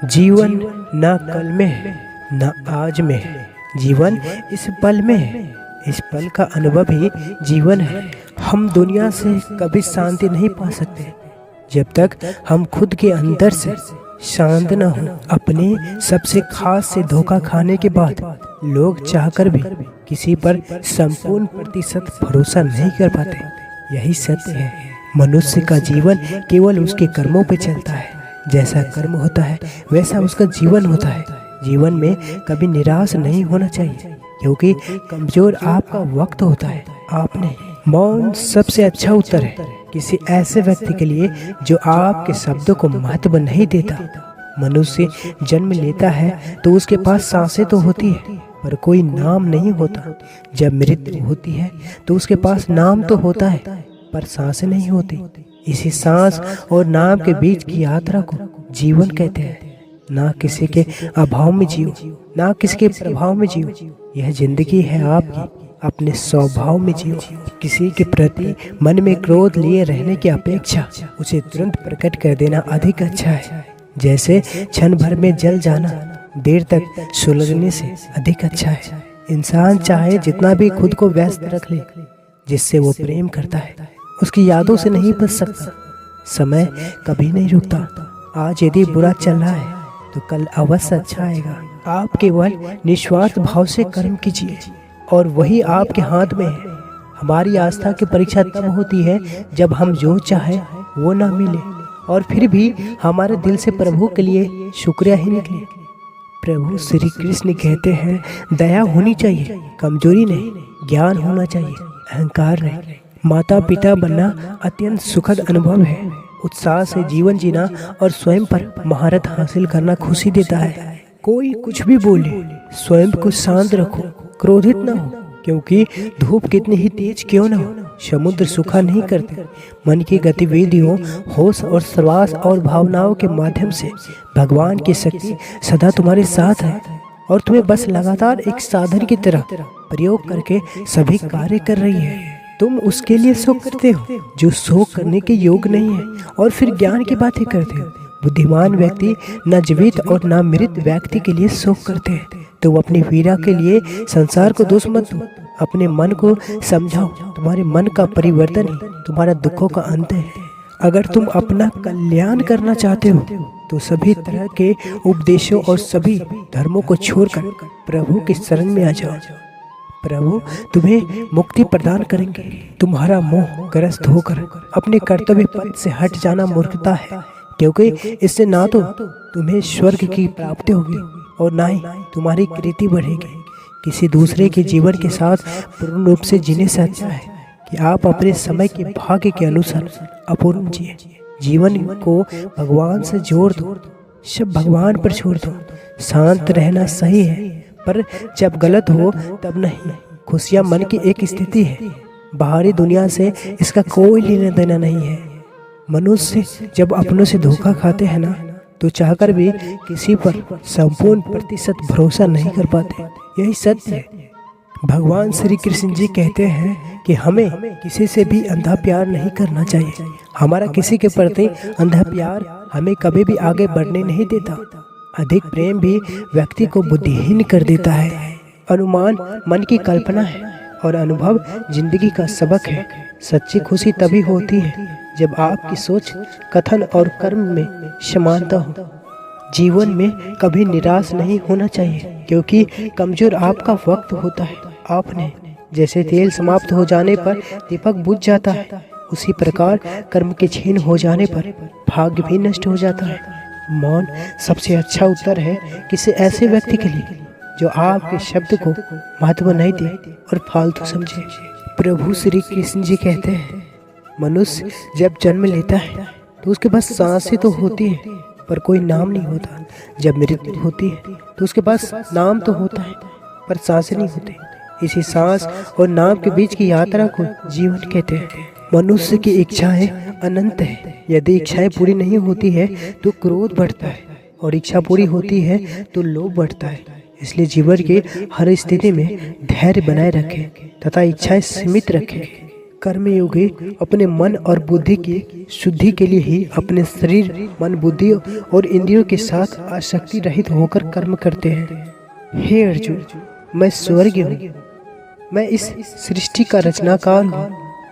जीवन ना कल में है ना आज में है, जीवन इस पल में है। इस पल का अनुभव ही जीवन है। हम दुनिया से कभी शांति नहीं पा सकते जब तक हम खुद के अंदर से शांत न हो। अपने सबसे खास से धोखा खाने के बाद लोग चाहकर भी किसी पर संपूर्ण प्रतिशत भरोसा नहीं कर पाते। यही सत्य है। मनुष्य का जीवन केवल उसके कर्मों पर चलता है। जैसा कर्म होता है वैसा उसका जीवन होता है। जीवन में कभी निराश नहीं होना चाहिए, क्योंकि कमजोर आपका वक्त होता है, आप नहीं। मौन सबसे अच्छा उत्तर है किसी ऐसे व्यक्ति के लिए जो आपके शब्दों को महत्व नहीं देता। मनुष्य जन्म लेता है तो उसके पास सांसें तो होती है, पर कोई नाम नहीं होता। जब मृत्यु होती है तो उसके पास नाम तो होता है, पर सांसें नहीं होती। इसी सांस और नाम के बीच की यात्रा को जीवन कहते हैं। ना किसी के अभाव में जियो, ना किसी के प्रभाव में जियो। यह जिंदगी है आपकी, अपने स्वभाव में जियो। किसी के प्रति मन में क्रोध लिए रहने की अपेक्षा उसे तुरंत प्रकट कर देना अधिक अच्छा है। जैसे क्षण भर में जल जाना देर तक सुलझने से अधिक अच्छा है। इंसान चाहे जितना भी खुद को व्यस्त रख ले, जिससे वो प्रेम करता है उसकी यादों से नहीं बच सकता। समय कभी नहीं रुकता। आज यदि बुरा चल रहा है तो कल अवश्य अच्छा आएगा। आप केवल निस्वार्थ भाव से कर्म कीजिए और वही आपके हाथ में है। हमारी आस्था की परीक्षा तब होती है जब हम जो चाहे वो ना मिले और फिर भी हमारे दिल से प्रभु के लिए शुक्रिया ही निकले। प्रभु श्री कृष्ण कहते हैं, दया होनी चाहिए, कमजोरी नहीं। ज्ञान होना चाहिए, अहंकार नहीं। माता पिता बनना अत्यंत सुखद अनुभव है। उत्साह से जीवन जीना और स्वयं पर महारत हासिल करना खुशी देता है। कोई कुछ भी बोले, स्वयं को शांत रखो, क्रोधित न हो, क्योंकि धूप कितनी ही तेज क्यों न हो, समुद्र सूखा नहीं करते। मन की गतिविधियों, होश और श्वास और भावनाओं के माध्यम से भगवान की शक्ति सदा तुम्हारे साथ है और तुम्हें बस लगातार एक साधन की तरह प्रयोग करके सभी कार्य कर रही है। तुम उसके लिए शोक करते हो जो शोक करने के योग नहीं है, और फिर ज्ञान की बातें करते हो। बुद्धिमान व्यक्ति न जीवित और न मृत व्यक्ति के लिए शोक करते हैं। तो वो अपनी पीड़ा के लिए संसार को दोष मत दो, अपने मन को समझाओ। तुम्हारे मन का परिवर्तन ही तुम्हारा दुखों का अंत है। अगर तुम अपना कल्याण करना चाहते हो तो सभी तरह के उपदेशों और सभी धर्मों को छोड़कर प्रभु की शरण में आ जाओ। प्रभु तुम्हें मुक्ति प्रदान करेंगे। तुम्हारा मोह ग्रस्त होकर अपने कर्तव्य पथ से हट जाना मूर्खता है, क्योंकि इससे ना तो तुम्हें स्वर्ग की प्राप्ति होगी और ना ही तुम्हारी कृति बढ़ेगी। किसी दूसरे के जीवन के साथ पूर्ण रूप से जीने से अच्छा है कि आप अपने समय के भाग्य के अनुसार अपूर्ण जिए। जीवन को भगवान से जोड़ दो, सब भगवान पर छोड़ दो। शांत रहना सही है, पर जब गलत हो तब नहीं। खुशियाँ मन की एक स्थिति है, बाहरी दुनिया से इसका कोई लेना देना नहीं है। मनुष्य जब अपनों से धोखा खाते हैं ना, तो चाहकर भी किसी पर संपूर्ण प्रतिशत भरोसा नहीं कर पाते। यही सत्य है। भगवान श्री कृष्ण जी कहते हैं कि हमें किसी से भी अंधा प्यार नहीं करना चाहिए। हमारा किसी के प्रति अंधा प्यार हमें कभी भी आगे बढ़ने नहीं देता। अधिक प्रेम भी व्यक्ति को बुद्धिहीन कर देता है। अनुमान मन की कल्पना है और अनुभव जिंदगी का सबक है। सच्ची खुशी तभी होती है जब आपकी सोच, कथन और कर्म में समानता हो। जीवन में कभी निराश नहीं होना चाहिए, क्योंकि कमजोर आपका वक्त होता है, आप नहीं। जैसे तेल समाप्त हो जाने पर दीपक बुझ जाता है, उसी प्रकार कर्म के छीन हो जाने पर भाग्य भी नष्ट हो जाता है। मौन सबसे अच्छा उत्तर है किसी ऐसे व्यक्ति के लिए जो आपके शब्द को महत्व नहीं दे और फालतू समझे। प्रभु श्री कृष्ण जी कहते हैं, मनुष्य जब जन्म लेता है तो उसके पास सांसें तो होती है, पर कोई नाम नहीं होता। जब मृत्यु होती है तो उसके पास नाम तो होता है, पर सांसें नहीं होती। इसी सांस और नाम के बीच की यात्रा को जीवन कहते हैं। मनुष्य की इच्छाएं अनंत है। यदि इच्छाएं पूरी नहीं होती है तो क्रोध बढ़ता है, और इच्छा पूरी होती है तो लोभ बढ़ता है। इसलिए जीवन के हर स्थिति में धैर्य बनाए रखें तथा इच्छाएं सीमित रखें। कर्मयोगी अपने मन और बुद्धि की शुद्धि के लिए ही अपने शरीर, मन, बुद्धि और इंद्रियों के साथ आसक्ति रहित होकर कर्म करते हैं। हे अर्जुन, मैं स्वर्गीय हूँ, मैं इस सृष्टि का रचनाकार हूँ।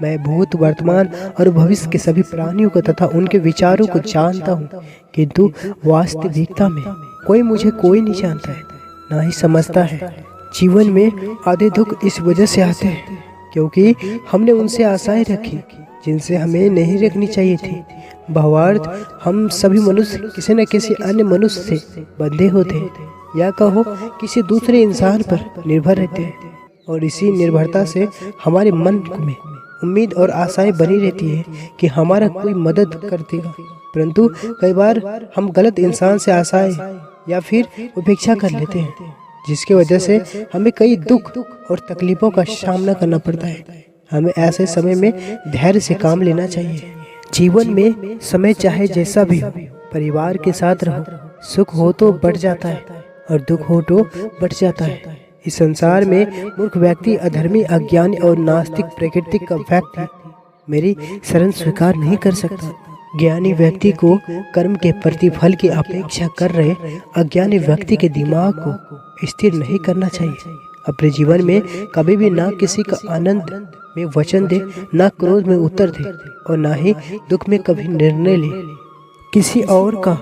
मैं भूत, वर्तमान और भविष्य के सभी प्राणियों को तथा उनके विचारों को जानता हूँ, किंतु वास्तविकता में कोई नहीं जानता है, ना ही समझता है। जीवन में आधे दुख इस वजह से आते हैं क्योंकि हमने उनसे आशाएं रखी जिनसे हमें नहीं रखनी चाहिए थी। भावार्थ, हम सभी मनुष्य किसी न किसी अन्य मनुष्य से बंधे होते हैं या कहो किसी दूसरे इंसान पर निर्भर रहते हैं, और इसी निर्भरता से हमारे मन में उम्मीद और आशाएं बनी रहती है कि हमारा कोई मदद कर देगा। परंतु कई बार हम गलत इंसान से आशाएं या फिर उपेक्षा कर लेते हैं, जिसकी वजह से हमें कई दुख और तकलीफों का सामना करना पड़ता है। हमें ऐसे समय में धैर्य से काम लेना चाहिए। जीवन में समय चाहे जैसा भी हो, परिवार के साथ रहो। सुख हो तो बढ़ जाता है और दुख हो तो बढ़ जाता है। इस संसार में मूर्ख व्यक्ति, अधर्मी, अज्ञानी और नास्तिक प्रकृति का व्यक्ति मेरी शरण स्वीकार नहीं कर सकता। ज्ञानी व्यक्ति को कर्म के प्रतिफल की अपेक्षा कर रहे अज्ञानी व्यक्ति के दिमाग को स्थिर नहीं करना चाहिए। अपने जीवन में कभी भी ना किसी का आनंद में वचन दे, ना क्रोध में उत्तर दे और ना ही दुख में कभी निर्णय ले। किसी और का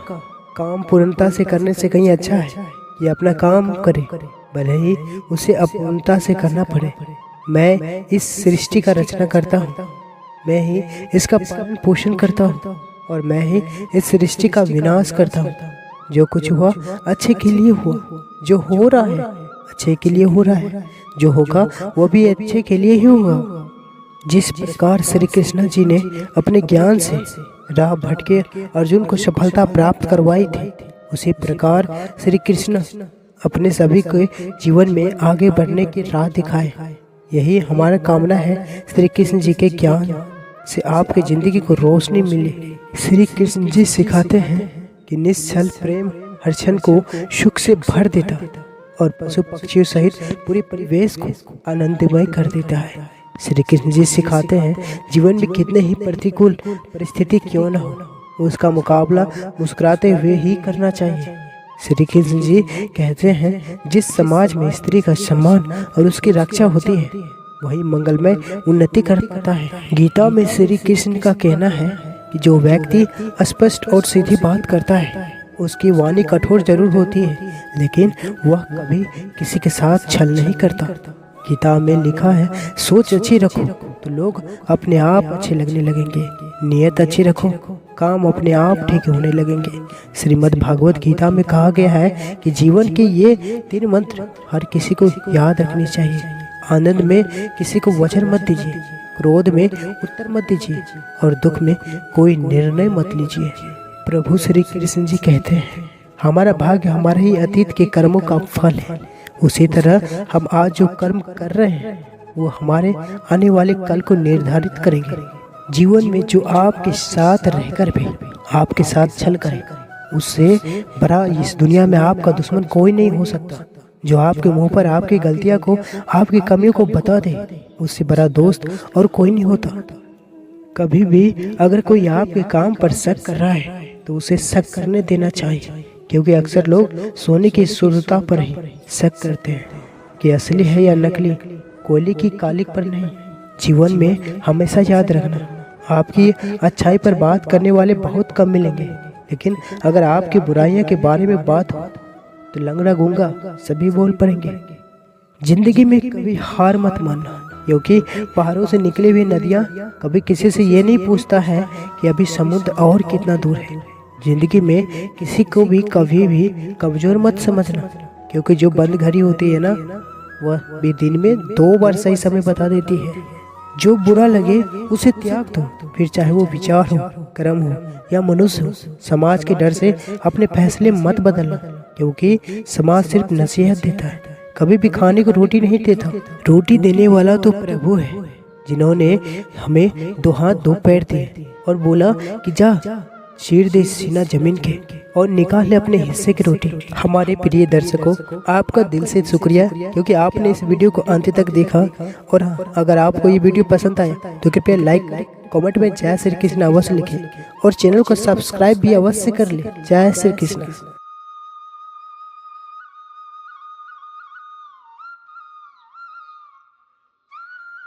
काम पूर्णता से करने से कहीं अच्छा है ये अपना काम करे, भले ही उसे अपूर्णता से करना पड़े। मैं इस सृष्टि का रचना करता हूँ, मैं ही इसका पालन पोषण करता हूँ और मैं ही इस सृष्टि का विनाश करता हूँ। जो कुछ हुआ अच्छे के लिए हुआ, जो हो रहा है अच्छे के लिए हो रहा है, जो होगा वो भी अच्छे के लिए ही होगा। जिस प्रकार श्री कृष्ण जी ने अपने ज्ञान से राह भटके अर्जुन को सफलता प्राप्त करवाई थी, उसी प्रकार श्री कृष्ण अपने सभी के जीवन में आगे बढ़ने की राह दिखाए। यही हमारा कामना है। श्री कृष्ण जी के ज्ञान से आपकी जिंदगी को रोशनी मिले। श्री कृष्ण जी सिखाते हैं कि निश्चल प्रेम हर क्षण को सुख से भर देता और पशु पक्षियों सहित पूरे परिवेश को आनंदमय कर देता है। श्री कृष्ण जी सिखाते हैं जीवन में कितने ही प्रतिकूल परिस्थिति क्यों न हो, उसका मुकाबला मुस्कुराते हुए ही करना चाहिए। श्री कृष्ण जी कहते हैं जिस समाज में स्त्री का सम्मान और उसकी रक्षा होती है वही मंगलमय उन्नति कर पाता है। गीता में श्री कृष्ण का कहना है कि जो व्यक्ति स्पष्ट और सीधी बात करता है उसकी वाणी कठोर जरूर होती है, लेकिन वह कभी किसी के साथ छल नहीं करता। गीता में लिखा है सोच अच्छी रखो तो लोग अपने आप अच्छे लगने लगेंगे, नियत अच्छी रखो काम अपने आप ठीक होने लगेंगे। श्रीमद् भागवत गीता में कहा गया है कि जीवन के ये 3 मंत्र हर किसी को याद रखने चाहिए। आनंद में किसी को वचन मत दीजिए, क्रोध में उत्तर मत दीजिए और दुख में कोई निर्णय मत लीजिए। प्रभु श्री कृष्ण जी कहते हैं हमारा भाग्य हमारे ही अतीत के कर्मों का फल है। उसी तरह हम आज जो कर्म कर रहे हैं वो हमारे आने वाले कल को निर्धारित करेंगे। जीवन में जो आपके साथ रहकर भी आपके साथ छल करे उससे बड़ा इस दुनिया में आपका दुश्मन कोई नहीं हो सकता। जो आपके मुंह पर आपकी गलतियां को, आपकी कमियों को बता दे उससे बड़ा दोस्त और कोई नहीं होता। कभी भी अगर कोई आपके काम पर शक कर रहा है तो उसे शक करने देना चाहिए, क्योंकि अक्सर लोग सोने की शुद्धता पर ही शक करते हैं कि असली है या नकली, कोयले की कालिक पर नहीं। जीवन में हमेशा याद रखना आपकी अच्छाई पर बात करने वाले बहुत कम मिलेंगे, लेकिन अगर आपकी बुराइयां के बारे में बात हो तो लंगड़ा गूंगा सभी बोल पड़ेंगे। जिंदगी में कभी हार मत मानना, क्योंकि पहाड़ों से निकली हुई नदियाँ कभी किसी से ये नहीं पूछता है कि अभी समुद्र और कितना दूर है। जिंदगी में किसी को भी कभी भी कमजोर मत समझना, क्योंकि जो बंद घड़ी होती है ना वह भी दिन में 2 बार सही समय बता देती है। जो बुरा लगे उसे त्याग दो, फिर चाहे वो विचार हो, कर्म हो या मनुष्य हो। समाज के डर से अपने फैसले मत बदलना, क्योंकि समाज सिर्फ नसीहत देता है, कभी भी खाने को रोटी नहीं देता। रोटी देने वाला तो प्रभु है, जिन्होंने हमें 2 हाथ 2 पैर दिए और बोला कि जा चीर दे सीना जमीन के और निकाल ले अपने हिस्से की रोटी। हमारे प्रिय दर्शकों, आपका दिल से शुक्रिया क्योंकि आपने इस वीडियो को अंत तक देखा। और हाँ, अगर आपको ये वीडियो पसंद आया तो कृपया लाइक करें, कमेंट में जय श्री कृष्ण अवश्य लिखें और चैनल को सब्सक्राइब भी अवश्य कर ले। जय श्री कृष्ण।